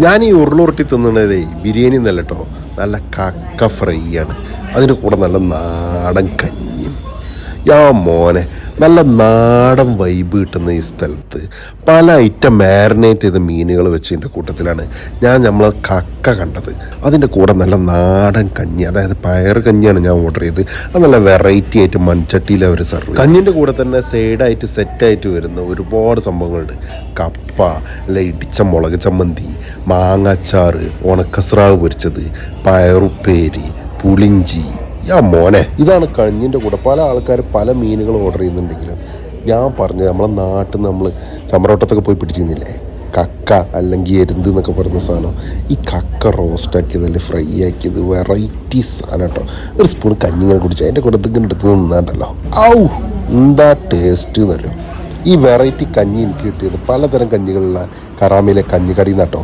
ഞാൻ ഈ ഉരുളുരുട്ടി തിന്നണതേ ബിരിയാണി എന്നല്ല കേട്ടോ, നല്ല കക്ക ഫ്രൈ ആണ്. അതിൻ്റെ കൂടെ നല്ല നാടൻ കഞ്ഞിയും. മോനെ നല്ല നാടൻ വൈബ് കിട്ടുന്ന ഈ സ്ഥലത്ത് പല ഐറ്റം മാരിനേറ്റ് ചെയ്ത മീനുകൾ വെച്ചതിൻ്റെ കൂട്ടത്തിലാണ് നമ്മളെ കക്ക കണ്ടത്. അതിൻ്റെ കൂടെ നല്ല നാടൻ കഞ്ഞി, അതായത് പയർ കഞ്ഞിയാണ് ഞാൻ ഓർഡർ ചെയ്ത്. അത് നല്ല വെറൈറ്റി ആയിട്ട് മൺചട്ടിയിൽ അവർ സർവ്. കഞ്ഞിൻ്റെ കൂടെ തന്നെ സൈഡായിട്ട് സെറ്റായിട്ട് വരുന്ന ഒരുപാട് സംഭവങ്ങളുണ്ട്. കപ്പ, അല്ല ഇടിച്ച മുളക് ചമ്മന്തി, മാങ്ങാച്ചാറ്, ഉണക്കസ്രാവ് പൊരിച്ചത്, പയറുപ്പേരി, പുളിഞ്ചി. മോനെ ഇതാണ് കഞ്ഞിൻ്റെ കൂടെ. പല ആൾക്കാർ പല മീനുകൾ ഓർഡർ ചെയ്യുന്നുണ്ടെങ്കിലും ഞാൻ പറഞ്ഞത് നമ്മളെ നാട്ടിൽ നിന്ന് നമ്മൾ ചമരോട്ടത്തൊക്കെ പോയി പിടിച്ചിരുന്നില്ലേ കക്ക അല്ലെങ്കിൽ എരുന്ത് എന്നൊക്കെ പറയുന്ന സാധനം, ഈ കക്ക റോസ്റ്റാക്കിയത് അല്ലെങ്കിൽ ഫ്രൈ ആക്കിയത് വെറൈറ്റി സാധനം കേട്ടോ. ഒരു സ്പൂൺ കഞ്ഞിങ്ങനെ കുടിച്ച് അതിൻ്റെ കൂടെ ഇങ്ങനെ എടുത്ത് നിന്നാണ്ടല്ലോ, എന്താ ടേസ്റ്റ് എന്നറിയോ. ഈ വെറൈറ്റി കഞ്ഞി എനിക്ക് കിട്ടിയത് പലതരം കഞ്ഞികളുള്ള കറാമയിലെ കഞ്ഞിക്കടിയിൽ നിന്നാട്ടോ.